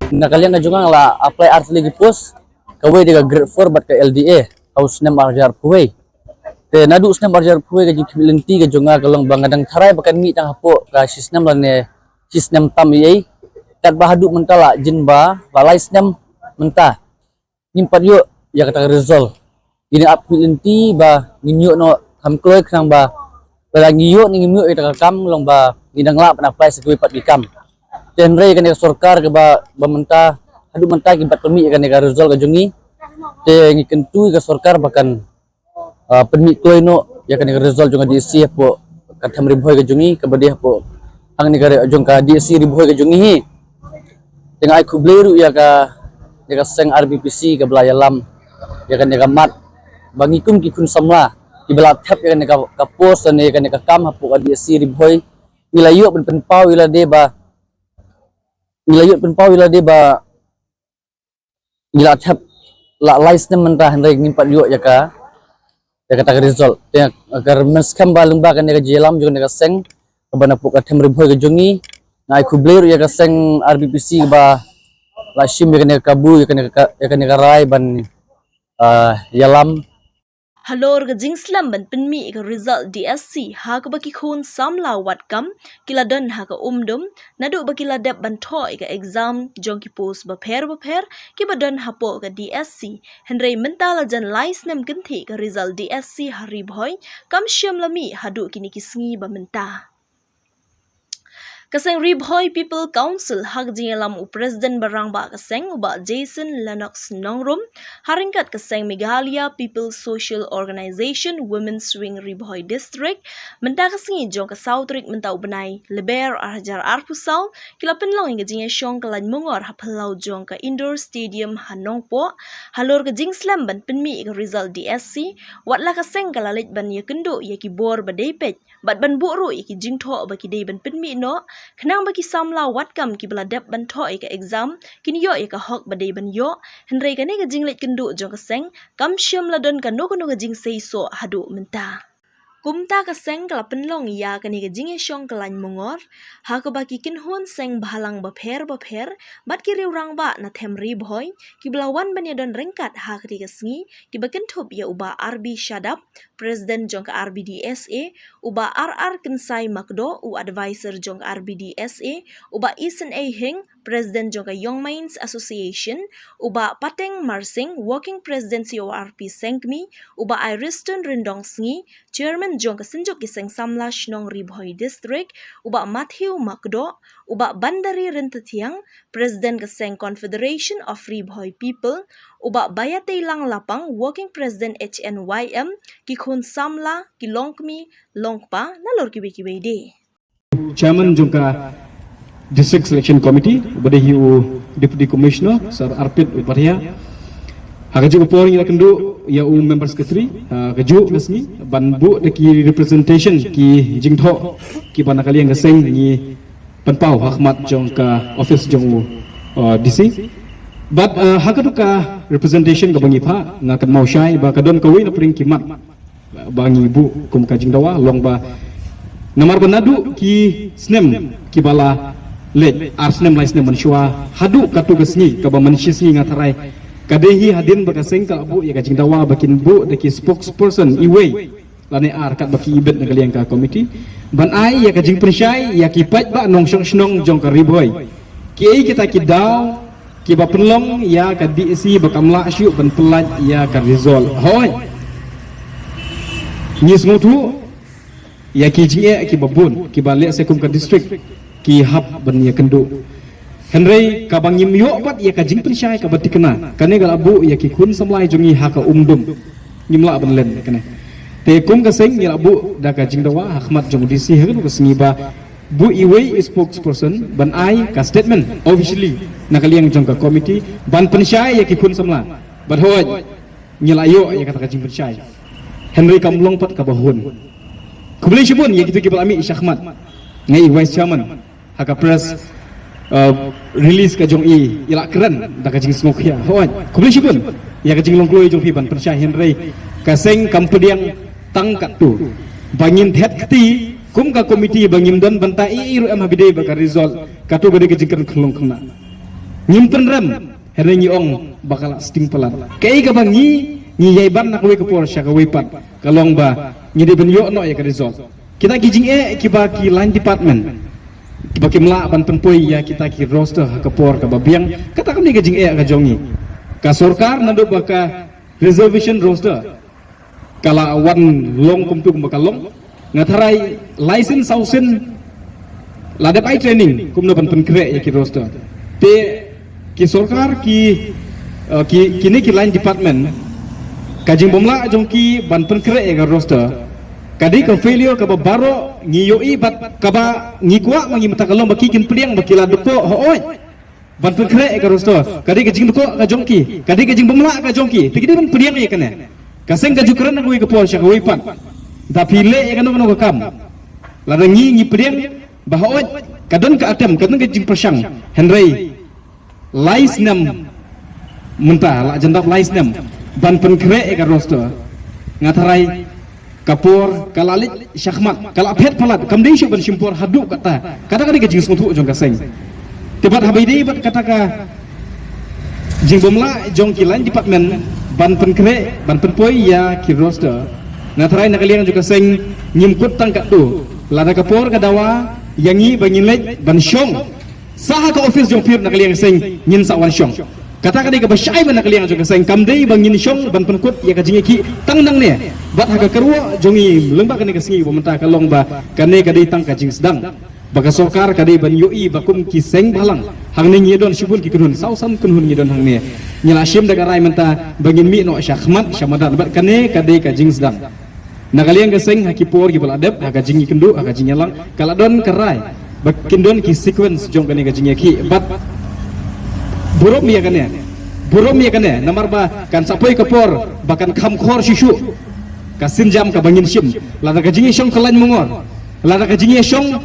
Na kalian na jungang la apply art lagi post kawai diga grade 4 bat ke LDA haus nem arjar kuwai te nadu usnem arjar kuwai ga jikilinti ga junga kalong bangadang tharai bakan ngi tang hapo ka sistem lane sistem tam yei kat bahadu mentala jinba balai sistem mentah nimpat yuk ya kata result ini apilinti ba nginyo no kamkloy krang ba lagi yuk nginyo ita kam long ba ngidang la pan apply sekui pat bikam tenre kan sorkar ke ba mentah adu mentah kibat permi kan result ga jungi te ngikentu ke sorkar bahkan permit tu no ya kan result juga diisi po katam riboy ke jungi kebadia po ang negara jongka diisi riboy ke jungi dengan aku bleru ya ka seng RBPC ke belayalam ya kan mat bangikum ki kun samla di belatap ya kan ka pos dan ya kan ka kam po diisi riboy wilayu pen pau wila de ba wilayu pen pau wila de ba wilatap la license mentah hendak ngimpat yuk ya kata result ya agar meskam balung ba kan ya jelam juga ya seng bana puk atem riboy ke jungi ngai kubler ya seng RBPC ba la shim ya kan kabu ya kan rai ban yalam Halor ga jingslam ban penmi ga result DSC ha ka baki khun samla wat kam kiladan ha ka umdum nadu baki ladap ban thoi ga exam jongki post ba pher ki badan hapo ga DSC henrei mentala jan lais nem ganthi ga result DSC hari bhoi kam syam lami hadu kini kisngi ba mentah Kaseng Ribhoy People Council hak jingalam u President Barangba kaseng uba Jason Lennox Nongrum haringkat kaseng Meghalaya People Social Organization Women's Wing Ribhoy District mentah kasengi jong ka Southrik mentau benai leber arjar arpusau kila penlong hingga jinga syong kalan mongor hapelau jong ka indoor stadium Hanongpo halor ka jingslam ban penmi ka result DSC watla kaseng kalalit ban yakendo yaki bor badepet bat ban buru yaki jingtho baki dei ban penmi no Kenang bagi samla watkam ki beladap ban thoi ka exam kini yo ka hok badai ban yo henrei ka ne ka jinglet kendu jong ka seng kam syam ladon ka no ka jing sei so hadu mentah Kumta ka seng kala penlong ya ka ne ka jing syong kalan mongor ha ka baki kinhon seng bahalang ba pher bat ki riurang ba na them ribhoy ki belawan ban ya don rengkat ha ka sngi ki baken thop ya uba RB Shadap President jong ka RBDSA uba RR Kensai Makdo u advisor jong ka RBDSA uba Isen A Hing President jong ka Young Minds Association uba Pateng Marsing Working President CORP Sengkmi uba Iriston Rindong Sngi Chairman jong ka Senjok Kiseng Samla Shnong Ribhoy District uba Matthew Makdo uba Bandari Rentetiang President Keseng Confederation of Ribhoy People uba Bayatay Lang Lapang Working President HNYM Kikhun Samla Kilongkmi Longpa nalor kibi de Chairman jongka District Selection Committee bade hiu Deputy Commissioner Sir Arpit Uparya hagaju upor ila kendo ya members secretary kaju ngasni banbu deki representation ki jingtho ki banakali yang geseng ni penpau Ahmad jongka office jong DC but hagadu ka representation ka bangi pha ngakan mau syai ba kadon kawi na pring kimat bangi bu kum ka jingdawa long ba namar banadu ki snem ki bala let arsnem laisne manusia hadu katu gesni ka ba manusia sni ngatarai kadehi hadin bakaseng ka bu ya kajing dawa bakin bu deki spokesperson iwe lane ar kat baki ibet nagaliang ka committee ban ai ya kajing persyai ya kipat ba nong syong snong jong ka riboy ki kita kidaw ki ba penlong ya ka DSC bakamla syu ban pelaj ya ka result hoy nyis ngutu ya ki jinge ki babun ki balik sekum ka district ki hab ban ya kendo Henry kabang yimyo pat ya kajing pensyai ka bati kena kane gal abu ya ki kun samlai jungi ha ka umdum nyimla ban len kene te kum ka seng ya abu da kajing dawa Ahmad jong DC ha ka sengi ba bu iwe spokesperson ban ai ka statement officially nakaliang jong ka committee ban pensyai ya ki kun samla bat hoj nyilayo ya kata kajing pensyai Henry kamlong pat ka bahun kubli shibun ya gitu ki balami Ahmad ngai vice chairman ha ka press release ka jong i ila keren da ka jing smok ya hoy kubli shibun ya ka jing long kloi jong piban persya Henry ka seng kampediang tangkat tu bangin thet kti kum ka komiti bangim don banta i ru am habide ba ka result ka tu gade ka jing kern khlong khna nyimpen rem henry nyiong bakal sting pelat kei ka bang ni yaiban nak we kapor sya ka we pat kalong ba ni de ben yo no ya ka result kita kijing kiba ki line department kiba ki mla ban penpoi ya kita ki roster kapor ka babiang kata kami kijing ka jongi ka sarkar nando baka reservation roster kala awan long kumtuk bakalong ngatharai license sausen ladap ai training kumno ban penkre ya ki roster te ki sarkar ki kini ki line department kajing bomla jongki ban penkre ya roster kadi ka failure ka baro ngiyoi bat kaba ngikwa mangi matakalong bakikin pliang bakila duko hooi ban penkre ya roster kadi kajing duko ka jongki kadi kajing bomla ka jongki tikidi ban pliang ya kana kaseng ka jukran na kuwi ka por sya kuwi pan da pile ya kanu ka kam ladangi ngi pliang bahooi kadon ka atem kadon ka jing persang henry lais nam muntah la jendap lais nam ban penkre ka roster ngatarai kapur kalalit syahmat kalapet palat kamdei syuk ban simpur hadu kata kadi ka jing smutu jong kaseng tebat habaidi bat kata ka jing bomla jong kilan department ban penkre ban penpoi ya ki roster ngatarai nakaliang juga seng nyimkut tangkat tu lada kapur kadawa yangi bangin lek ban syong saha ka office jong pir nakaliang seng nyin sa wan syong kata kadi ka basyai ban nakaliang juga seng kamdei bangin syong ban penkut ya ka jingi ki tangdang ne bat haga kerwa jongi lembak kani ka singi pemerintah kalong ba kane kadi tang ka jing sedang baka sarkar kadi ban yoi bakum ki seng balang hang ne nyedon sibun ki kunun sausan kunun nyedon hang ne nyala syim daga rai menta bangin mi no syahmat syamadan bat kane kadi ka jing sedang nakaliang ka seng hakipor ki baladep haga jingi kendu haga jinyalang kaladon kerai bakindon ki sequence jong kane ka jingi ki bat burom ya kane namar ba kan sapoi kapor bahkan khamkhor shishu kasin jam ka bangin sim lada ka jingi syong kalain mongor lada ka jingi syong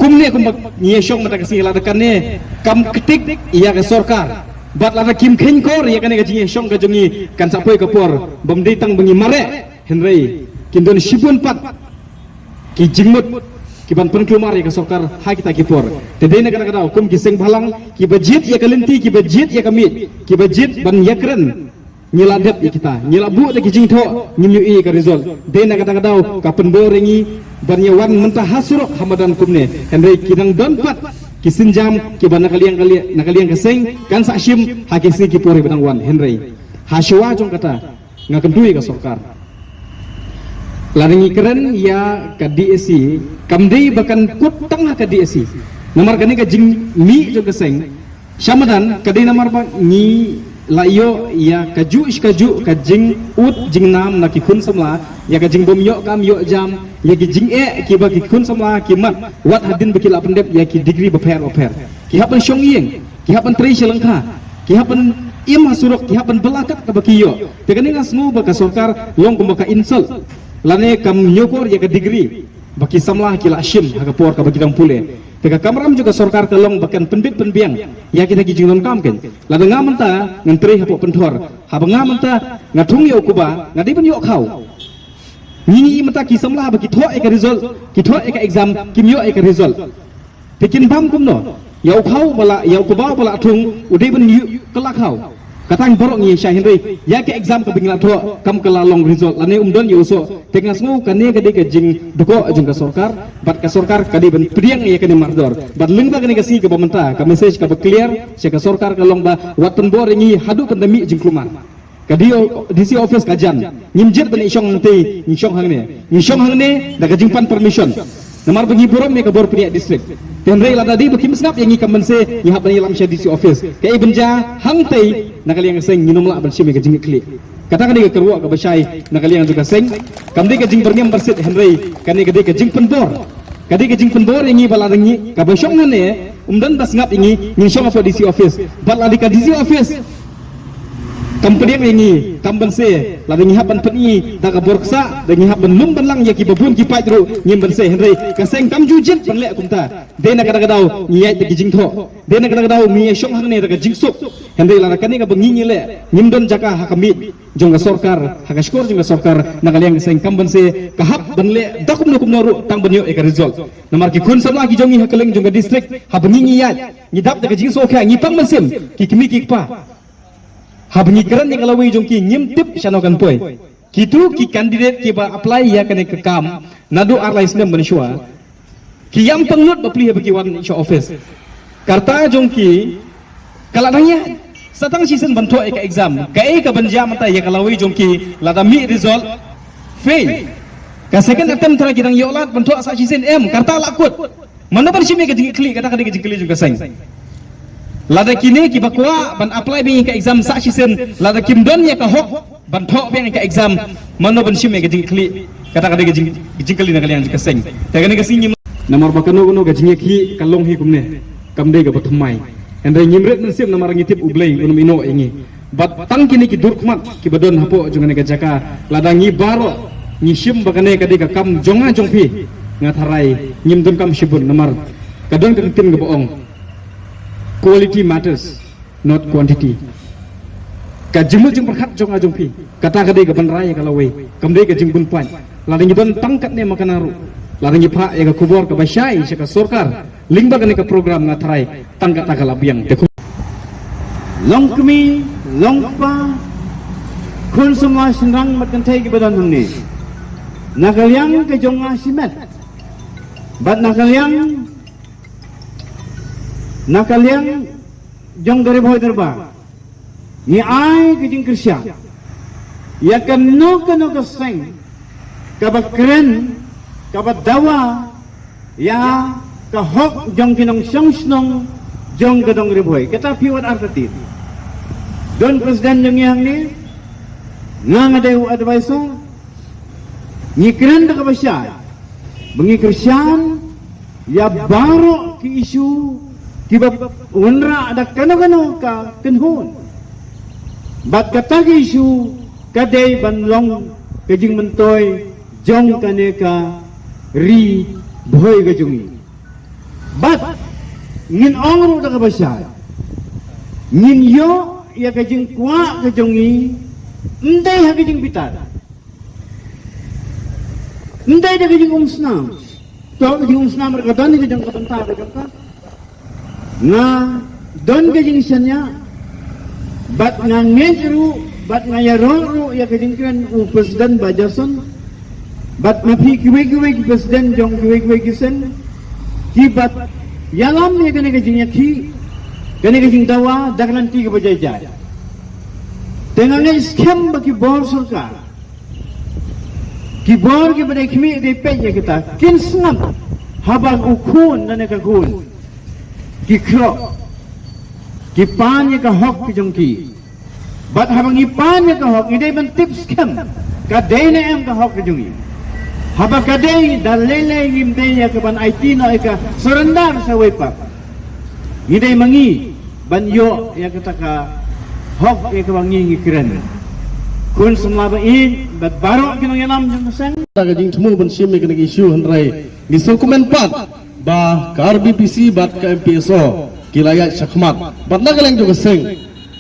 kumne kumbak ngie syong mata kasi lada kane kam ketik iya ka sarkar bat lada kim khenkor ya kane ka jingi syong ka jongi kan sapoi kapor bamdei tang bangi mare henry kindon sibun pat ki jingmut ki ban penkelumar ya ka sarkar ha kita kipor tedei na kada kum ki seng balang ki bajit ya kalenti ki bajit ya kamit ki bajit ban yakren nyiladep ya kita nyilabu de ki jingtho nyimyu ka result de na kada ka pendor ringi ban yawan mentah hasurok hamadan kumne henry kidang donpat ki sinjam ki ban nakaliang keseng kan sakshim ha ki si ki pori badang wan henry haswa jong kata ngakendui ka sarkar laringi keren ya ka DSC kamdei bahkan kut tengah ka DSC nomor kani ka jing mi jo keseng syamadan kadai nomor ba ni layo ya kaju ka jing ut jing nam na ki kun samla ya ka jing bom yo kam yo jam ya ki jing ki ba ki kun samla ki mat wat hadin bakila pendep ya ki degree baper ki hapan syong yeng ki hapan tri selengka ki hapan ima surok ki hapan belakat ka bakiyo tekani ngasmu ba ka sarkar long kumbaka insult lane kam nyokor ya ka degree baki samlah kila syim haga por ka bagi dang pule teka kamram juga sarkar kelong bakan pendit penbiang ya kita ki jingnon kam ken lada ngamanta ngantri hapo pentor haba ngamanta ngatung yo kuba ngadi pen yo khau ni mata ki samlah baki tho e ka result ki tho e ka exam kimyo e ka result tekin bam kumno ya khau bala ya kuba bala atung udai ben kelak khau katang borok ni Syah Henry ya ke exam ka bingla tho kam kala long result lane umdon yo so tengas ngo kane kade ke jing duko jung ka sarkar bat ka sarkar kade ben priang ya kane mardor bat lengba kane ka si ka pemerintah ka message ka clear se ka sarkar ka long ba watan bor ngi hadu pandemi jing klumar kadi DC office kajan nyimjet ben isyong nanti isyong hangne da ka jing pan permission namar bagi burom me ka bor priak district tenrei la tadi baki mesnap yang ikam bense yang hap lam DC office ke benja hangtai nakaliang seng minum la ben simi ka jing klik kata kani ka kerwa ka basai nakaliang juga seng kamdi ka jing berngam bersit henrei kani ka jing penbor kadi ka jing penbor yang bala dengi ka basyong ne umdan bas ngap ini nyong apa DC office bala di ka DC office company yang ini kamban se la dengi haban peni da ka borksa dengi haban lum banlang ya ki babun ki pajru nyim ban se henrei ka seng kam jujit pangle kumta de na kada kadau nyai de jing tho de na kada kadau mi syong hang ne da ka jing sok Hendai lara kani ka bengingi le nyimdon jaka hakamit jongga sorkar hakaskor jongga sorkar nakaliang seng kamban se kahap banle dakum dakum noru tang banyo eka result namar ki kun sabla ki jongi hakaleng jongga district ha bengingi ya nyidap daga jing sokha ngipang masim ki kimi ki pa ha bengi keran yang alawi jongki nyimtip shanokan poi kitu ki candidate ki ba apply ya kane ke kam nadu arlais nem banshua ki yang pengut bapli bagi wan show office karta jongki kaladangnya satang season bantu eka exam kai ka banja mata ya kalawi jongki ladami result fail ka second attempt tara kidang yolat bantu asa season karta lakut mana bersimi ka jing klik kata ka jing juga seng lada kini ki bakwa ban apply bi ka exam sa season lada kimdon ya ka hok bantu bi ka exam mana bersimi ka jing klik kata ka jing klik na kalian juga seng tagani ka sing nomor bakano ka jing ki kalong hi kumne kamde ga batumai hendai nyimret nasib namar ngitip ublay unum ino ingi bat tang kini ki durkmat ki badon hapo jungane ka jaka ladangi baro nyishim bakane ka de ka kam jonga jongpi ngatharai nyimdun kam shibun namar kadon ka tim ga boong quality matters not quantity ka jimul jing perkhat jonga jongpi kata ka de ka banrai ka lawe kamde ka jingbun pan ladangi don tangkat ne makanaru ladangi pha ya ka kubor ka basyai ka sorkar lingba ka program ngatharai tangkat takalabiang longkmi longpa kun semua senang makantai ke badan hangni nakaliang ke jonga simet bat nakaliang jong dari boy terba ni ai ke jing krisya ya kan no ka seng ka bakren ka dawa ya ka hok jong kinong song jong gadong riboy kita piwat artatit don presiden jong yang ni ngadayu advisor ngikren da kabasya bengi krisyan ya baro ki isu ki unra ada kano ka kenhun bat kata ki isu kadai banlong kajing mentoy jong kaneka ri boy gajongi bat ngin ongru da kabasya ngin yo ya kajing kwa kajongi ndai ha kajing pitar ndai da kajing umsna to kajing umsna mereka don kajing kapenta kajing ka nga don kajing sanya bat nga ngeru bat nga yaroru ya kajing kan presiden bajason bat mapi kiwe presiden jong kiwe kisen kibat yalam ya kene kajing ki kene kajing dawa daglanti ke bajajai tengahnya scam bagi bor surga ki bor ki bade kimi de peja kita kin snap habang ukun dan ekakun ki kro ki pan ya ka hok ki jongki bat habang ipan ya ka hok ide ban tips scam ka dene em ka hok ki jongi habang ka de dalele ngimde ya ka ban IT no eka surrender sa wepa ide mangi ban yo ya kita ka hok ya kawangi ngikren kun semua bain bat baro kinong yanam jeng seng taga jing temu ban sim ke nagi isu handrai di dokumen pat ba ka RBPC bat ka MPSO kilaya sakmat bat nagaleng juga seng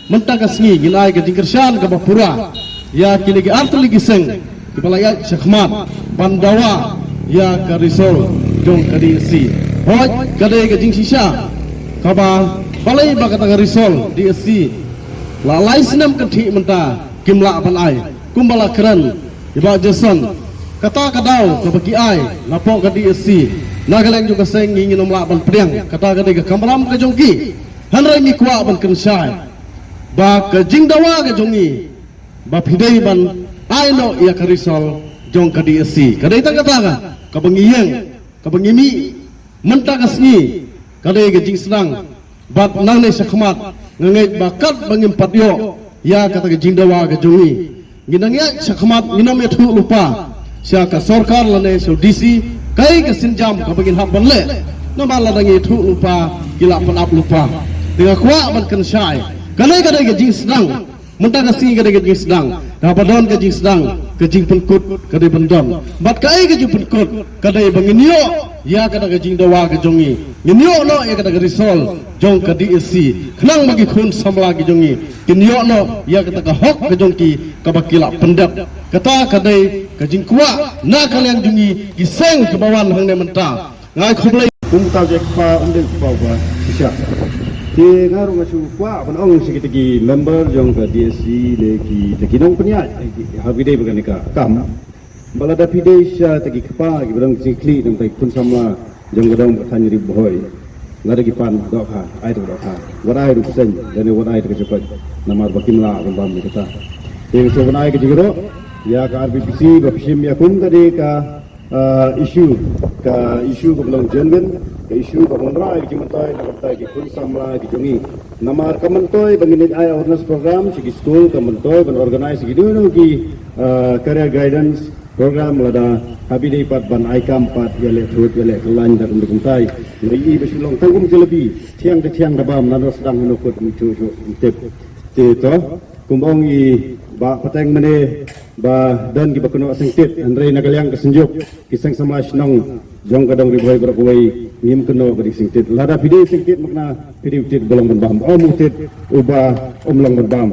menta ka sngi gilai ka jingkersyan ka bapura ya kiligi artli giseng kilaya sakmat pandawa ya ka risol jong ka di si hoj kadai ka jing sisa ka ba balai ba ka risol di si la laisnam kethi menta kimla ban ai kumbala kran iba jason kata kadau ke bagi ai lapo ka DSC nagaleng juga seng ngin nomla ban priang kata ka kamalam ka jongki hanrai mi kwa ban kensai ba ka jingdawa ka jongi ba pidai ban ai no ya ka risol jong ka DSC kadai ta kata ka bangiyeng ka bangimi menta ka sngi kadai ka jing senang bat nang ne sakmat ngait bakat bangim patyo ya kata jingdawa ga jongi ginangya sakmat nginam ya thu lupa sia ka sarkar lane so DC kai ka sinjam ka bagin hab banle no bala dangi thu lupa gila pan ap lupa dengan kwa ban kan syai kanai ga jing sedang menta ka singi ga jing sedang da padon ga jing sedang kajing penkut kadai bandam bat kai kajing penkut kadai banginyo ya kada kajing dawa kajongi nginyo no ya kada risol jong kadi isi kenang bagi kun samla kajongi kinyo no ya kada ka hok kajongki kabakila pendap kata kadai kajing kuwa na kalian jungi giseng kebawan hang ne mentang ngai khoblai kum ta je pa undel pa ba sya ti ngaru ngasu kwa ban ong sikitigi member jong ka DSC le ki nong penya habide bagan ka kam balada pide sya tagi kapa gi barang sikli dong tai kun sama jong gadong than ri boy ngada gi pan do kha ai do kha warai ru sen dan warai ke cepat namar bakim la ban bam kita ti so wanai ke jigro ya ka RBPC bapsim ya kum tadi ka isu ka belum jenben ka isu ka bangrai ki mentai na mentai ki kun samla ki jungi namar ka mentai bangin ai awareness program sigi school ka mentai ban organize ki dulu ki career guidance program lada habidai pat ban ai kam pat yale thut yale kelan da kum mentai ngai besulong tangkum jelebi tiang de tiang da bam na sedang menukut mucu tip te to kumbong i ba pateng mene ba dan ki bakuno sengtit andre nagaliang kesenjuk kisang sama snong jong kadang riboy berkuai ngim keno beri sengtit lada video sengtit makna video tit bolong berbam mutit uba long berbam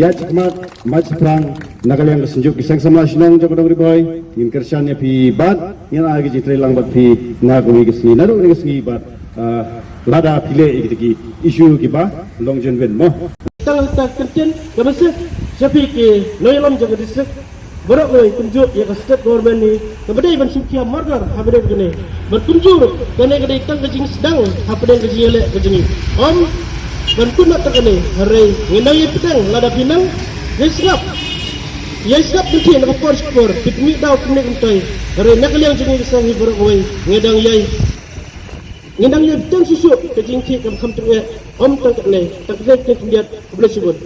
ya cikmat maj perang nagaliang kesenjuk kisang sama snong jong kadang riboy ngim kersannya pi bat yang lagi jitre lang bat pi ngagui kesni nadu kesni bat lada pile iki isu ki ba long jenven mo tang kerjen kabasa sapi ke loyalom jaga disek berak loy tunjuk ya ke state government ni kepada ban sukia murder habade begini bertunjuk kene kedai tang kejing sedang habade kejing elek kejing om ban kun nak tekene hari ngendang ye pedang lada pinang ya siap nanti nak por pitmi daw kene kentai hari nak liang jengi kesang berak loy ngedang yai ngedang ye pedang susu kejing ki kam kam tu om tang kene tak kene kendiat boleh sebut